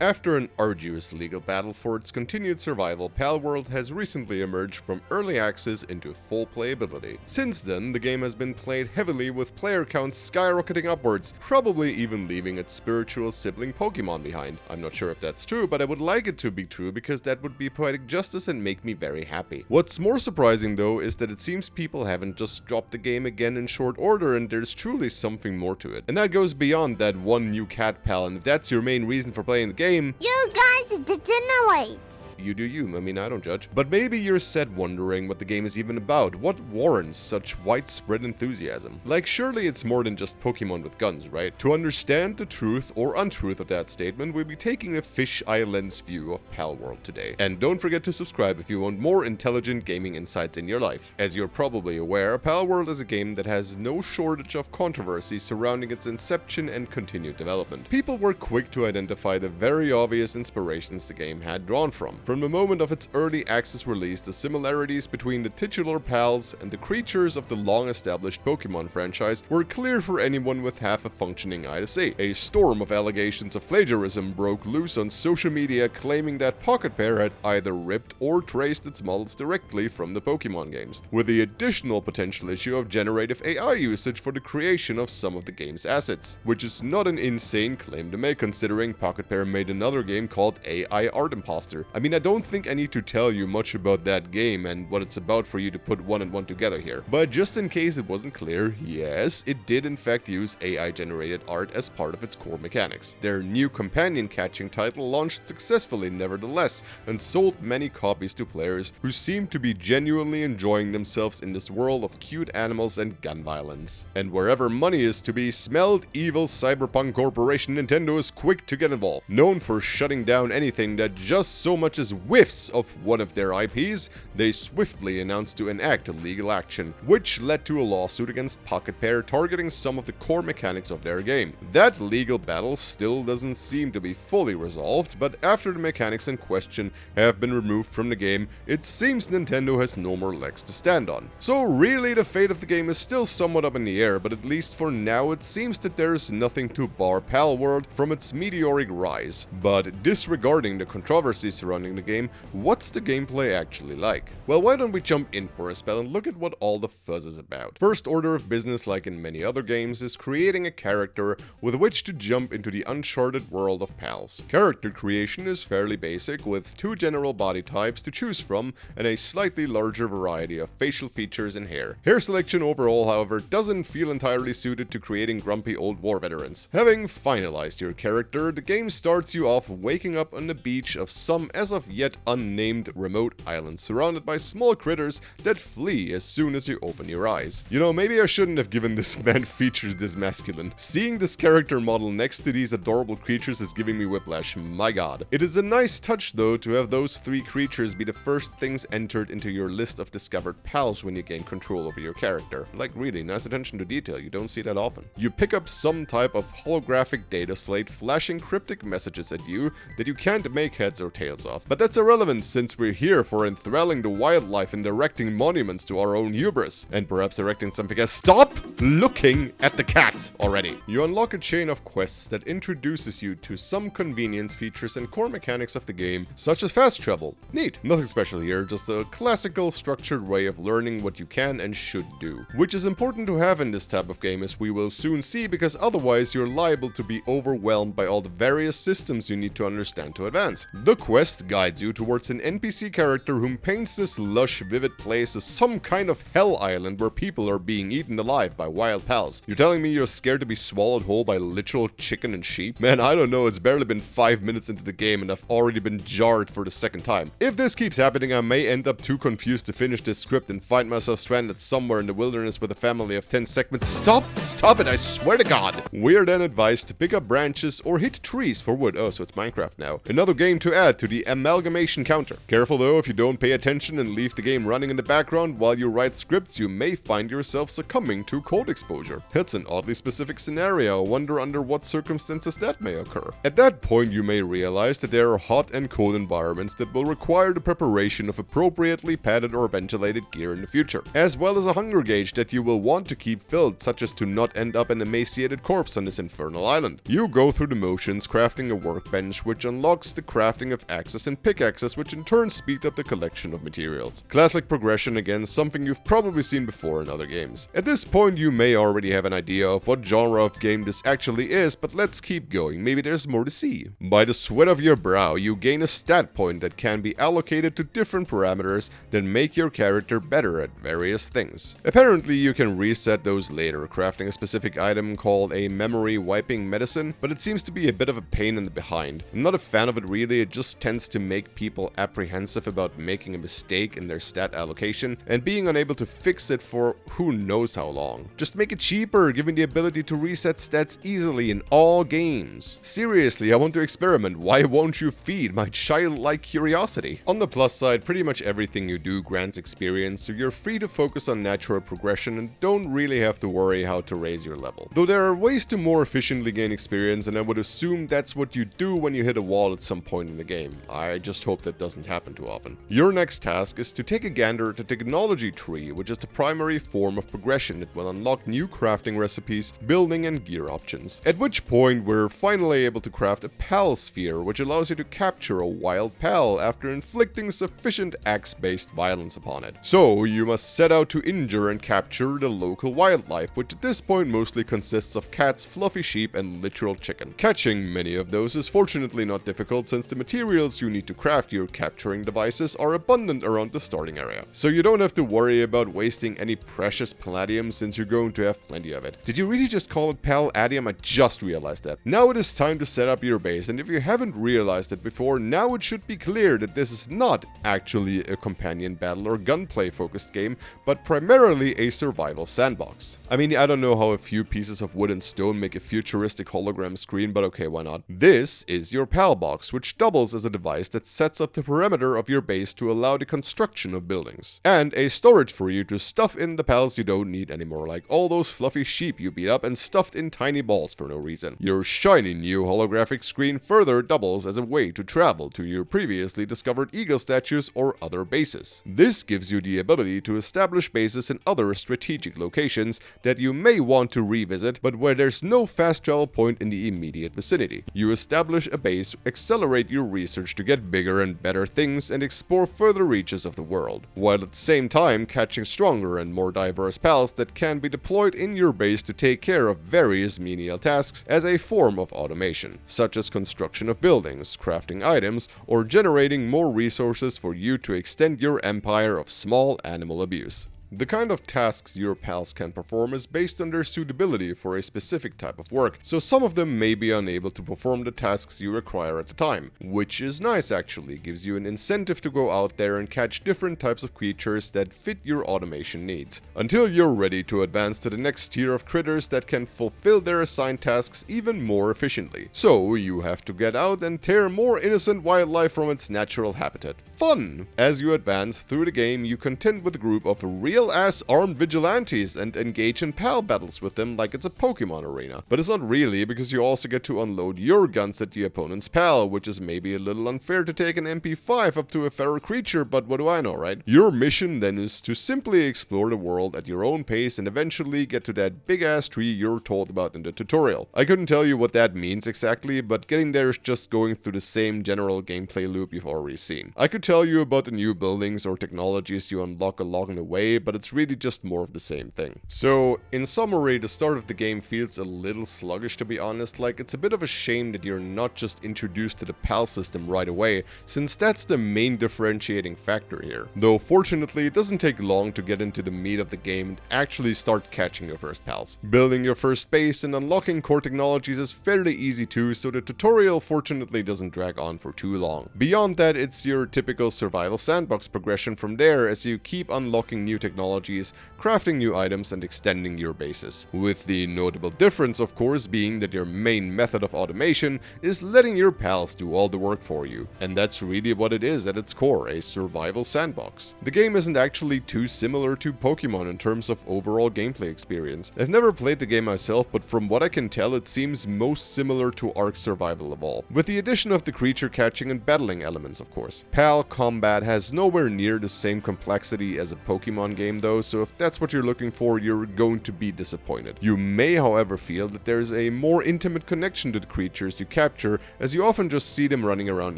After an arduous legal battle for its continued survival, Palworld has recently emerged from early access into full playability. Since then, the game has been played heavily with player counts skyrocketing upwards, probably even leaving its spiritual sibling Pokemon behind. I'm not sure if that's true, but I would like it to be true because that would be poetic justice and make me very happy. What's more surprising though is that it seems people haven't just dropped the game again in short order, and there's truly something more to it. And that goes beyond that one new cat pal, and if that's your main reason for playing the game, you guys degenerate! You do you, I mean, I don't judge. But maybe you're set wondering what the game is even about. What warrants such widespread enthusiasm? Like, surely it's more than just Pokemon with guns, right? To understand the truth or untruth of that statement, we'll be taking a fish-eye lens view of Palworld today. And don't forget to subscribe if you want more intelligent gaming insights in your life. As you're probably aware, Palworld is a game that has no shortage of controversy surrounding its inception and continued development. People were quick to identify the very obvious inspirations the game had drawn from. From the moment of its early access release, the similarities between the titular pals and the creatures of the long-established Pokemon franchise were clear for anyone with half a functioning eye to see. A storm of allegations of plagiarism broke loose on social media, claiming that Pocket Pair had either ripped or traced its models directly from the Pokemon games, with the additional potential issue of generative AI usage for the creation of some of the game's assets, which is not an insane claim to make considering Pocket Pair made another game called AI Art Imposter. I mean, I don't think I need to tell you much about that game and what it's about for you to put one and one together here. But just in case it wasn't clear, yes, it did in fact use AI-generated art as part of its core mechanics. Their new companion catching title launched successfully nevertheless, and sold many copies to players who seemed to be genuinely enjoying themselves in this world of cute animals and gun violence. And wherever money is to be smelled, evil cyberpunk corporation Nintendo is quick to get involved. Known for shutting down anything that just so much as whiffs of one of their IPs, they swiftly announced to enact legal action, which led to a lawsuit against Pocket Pair targeting some of the core mechanics of their game. That legal battle still doesn't seem to be fully resolved, but after the mechanics in question have been removed from the game, it seems Nintendo has no more legs to stand on. So really the fate of the game is still somewhat up in the air, but at least for now it seems that there's nothing to bar Palworld from its meteoric rise. But disregarding the controversy surrounding the game, what's the gameplay actually like? Well, why don't we jump in for a spell and look at what all the fuzz is about. First order of business, like in many other games, is creating a character with which to jump into the uncharted world of pals. Character creation is fairly basic, with two general body types to choose from and a slightly larger variety of facial features and hair. Hair selection overall, however, doesn't feel entirely suited to creating grumpy old war veterans. Having finalized your character, the game starts you off waking up on the beach of some as of yet unnamed remote island surrounded by small critters that flee as soon as you open your eyes. You know, maybe I shouldn't have given this man features this masculine. Seeing this character model next to these adorable creatures is giving me whiplash, my god. It is a nice touch though to have those three creatures be the first things entered into your list of discovered pals when you gain control over your character. Like really, nice attention to detail, you don't see that often. You pick up some type of holographic data slate flashing cryptic messages at you that you can't make heads or tails of. But that's irrelevant since we're here for enthralling the wildlife and erecting monuments to our own hubris. And perhaps erecting something as stop looking at the cat already. You unlock a chain of quests that introduces you to some convenience features and core mechanics of the game, such as fast travel. Neat. Nothing special here, just a classical structured way of learning what you can and should do. Which is important to have in this type of game, as we will soon see, because otherwise you're liable to be overwhelmed by all the various systems you need to understand to advance. The quest guides you towards an NPC character whom paints this lush, vivid place as some kind of hell island where people are being eaten alive by wild pals. You're telling me you're scared to be swallowed whole by literal chicken and sheep? Man, I don't know, it's barely been 5 minutes into the game and I've already been jarred for the second time. If this keeps happening, I may end up too confused to finish this script and find myself stranded somewhere in the wilderness with a family of 10 segments. Stop it, I swear to god! We are then advised to pick up branches or hit trees for wood. Oh, so it's Minecraft now. Another game to add to the amalgamation counter. Careful though, if you don't pay attention and leave the game running in the background while you write scripts, you may find yourself succumbing to cold exposure. It's an oddly specific scenario, I wonder under what circumstances that may occur. At that point you may realize that there are hot and cold environments that will require the preparation of appropriately padded or ventilated gear in the future, as well as a hunger gauge that you will want to keep filled, such as to not end up an emaciated corpse on this infernal island. You go through the motions crafting a workbench, which unlocks the crafting of axes and pickaxes, which in turn speed up the collection of materials. Classic progression again, something you've probably seen before in other games. At this point you may already have an idea of what genre of game this actually is, but let's keep going, maybe there's more to see. By the sweat of your brow, you gain a stat point that can be allocated to different parameters that make your character better at various things. Apparently you can reset those later, crafting a specific item called a memory wiping medicine, but it seems to be a bit of a pain in the behind. I'm not a fan of it really, it just tends to make people apprehensive about making a mistake in their stat allocation and being unable to fix it for who knows how long. Just make it cheaper, giving the ability to reset stats easily in all games. Seriously, I want to experiment, why won't you feed my childlike curiosity? On the plus side, pretty much everything you do grants experience, so you're free to focus on natural progression and don't really have to worry how to raise your level. Though there are ways to more efficiently gain experience, and I would assume that's what you do when you hit a wall at some point in the game. I just hope that doesn't happen too often. Your next task is to take a gander at the technology tree, which is the primary form of progression that will unlock new crafting recipes, building and gear options. At which point we're finally able to craft a pal sphere, which allows you to capture a wild pal after inflicting sufficient axe-based violence upon it. So you must set out to injure and capture the local wildlife, which at this point mostly consists of cats, fluffy sheep and literal chicken. Catching many of those is fortunately not difficult, since the materials you need to craft your capturing devices are abundant around the starting area. So you don't have to worry about wasting any precious palladium, since you're going to have plenty of it. Did you really just call it palladium? I just realized that. Now it is time to set up your base, and if you haven't realized it before, now it should be clear that this is not actually a companion battle or gunplay focused game, but primarily a survival sandbox. I mean, I don't know how a few pieces of wood and stone make a futuristic hologram screen, but okay, why not? This is your pal box, which doubles as a device that sets up the perimeter of your base to allow the construction of buildings, and a storage for you to stuff in the pals you don't need anymore, like all those fluffy sheep you beat up and stuffed in tiny balls for no reason. Your shiny new holographic screen further doubles as a way to travel to your previously discovered eagle statues or other bases. This gives you the ability to establish bases in other strategic locations that you may want to revisit, but where there's no fast travel point in the immediate vicinity. You establish a base, accelerate your research to get bigger and better things, and explore further reaches of the world, while at the same time catching stronger and more diverse pals that can be deployed in your base to take care of various menial tasks as a form of automation, such as construction of buildings, crafting items, or generating more resources for you to extend your empire of small animal abuse. The kind of tasks your pals can perform is based on their suitability for a specific type of work, so some of them may be unable to perform the tasks you require at the time, which is nice actually, gives you an incentive to go out there and catch different types of creatures that fit your automation needs, until you're ready to advance to the next tier of critters that can fulfill their assigned tasks even more efficiently. So you have to get out and tear more innocent wildlife from its natural habitat. Fun! As you advance through the game, you contend with a group of real-ass armed vigilantes and engage in pal battles with them like it's a Pokemon arena. But it's not really, because you also get to unload your guns at the opponent's pal, which is maybe a little unfair to take an MP5 up to a feral creature, but what do I know, right? Your mission then is to simply explore the world at your own pace and eventually get to that big-ass tree you're told about in the tutorial. I couldn't tell you what that means exactly, but getting there is just going through the same general gameplay loop you've already seen. I could tell you about the new buildings or technologies you unlock along the way, but it's really just more of the same thing. So, in summary, the start of the game feels a little sluggish, to be honest. Like, it's a bit of a shame that you're not just introduced to the PAL system right away, since that's the main differentiating factor here. Though fortunately, it doesn't take long to get into the meat of the game and actually start catching your first pals. Building your first base and unlocking core technologies is fairly easy too, so the tutorial fortunately doesn't drag on for too long. Beyond that, it's your typical survival sandbox progression from there, as you keep unlocking new technologies technologies, crafting new items, and extending your bases. With the notable difference, of course, being that your main method of automation is letting your pals do all the work for you. And that's really what it is at its core, a survival sandbox. The game isn't actually too similar to Pokemon in terms of overall gameplay experience. I've never played the game myself, but from what I can tell, it seems most similar to Ark Survival Evolved, with the addition of the creature catching and battling elements, of course. PAL combat has nowhere near the same complexity as a Pokemon game though, so if that's what you're looking for, you're going to be disappointed. You may, however, feel that there's a more intimate connection to the creatures you capture, as you often just see them running around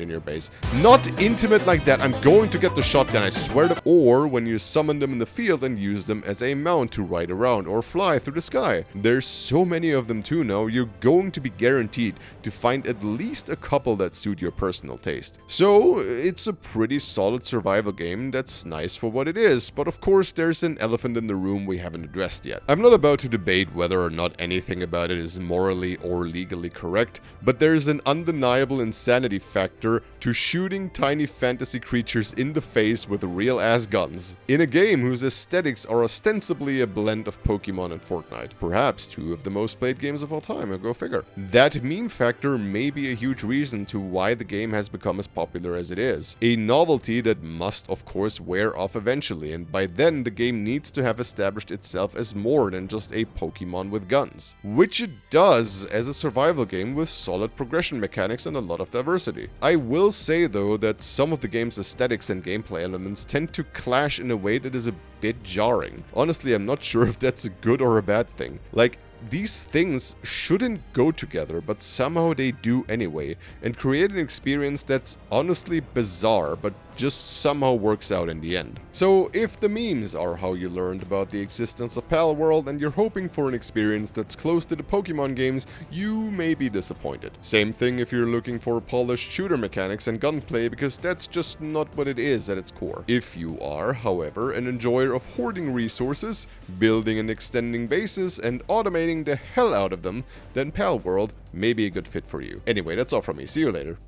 in your base. Not intimate like that, I'm going to get the shotgun, I swear to— or when you summon them in the field and use them as a mount to ride around or fly through the sky. There's so many of them too now, you're going to be guaranteed to find at least a couple that suit your personal taste. So it's a pretty solid survival game that's nice for what it is, but of course there's an elephant in the room we haven't addressed yet. I'm not about to debate whether or not anything about it is morally or legally correct, but there's an undeniable insanity factor to shooting tiny fantasy creatures in the face with real-ass guns, in a game whose aesthetics are ostensibly a blend of Pokemon and Fortnite. Perhaps two of the most played games of all time, go figure. That meme factor may be a huge reason to why the game has become as popular as it is. A novelty that must, of course, wear off eventually, and by then the game needs to have established itself as more than just a Pokemon with guns. Which it does as a survival game with solid progression mechanics and a lot of diversity. I will say though that some of the game's aesthetics and gameplay elements tend to clash in a way that is a bit jarring. Honestly, I'm not sure if that's a good or a bad thing. Like, these things shouldn't go together, but somehow they do anyway, and create an experience that's honestly bizarre, but just somehow works out in the end. So if the memes are how you learned about the existence of Palworld and you're hoping for an experience that's close to the Pokemon games, you may be disappointed. Same thing if you're looking for polished shooter mechanics and gunplay, because that's just not what it is at its core. If you are, however, an enjoyer of hoarding resources, building and extending bases, and automating the hell out of them, then Palworld may be a good fit for you. Anyway, that's all from me. See you later.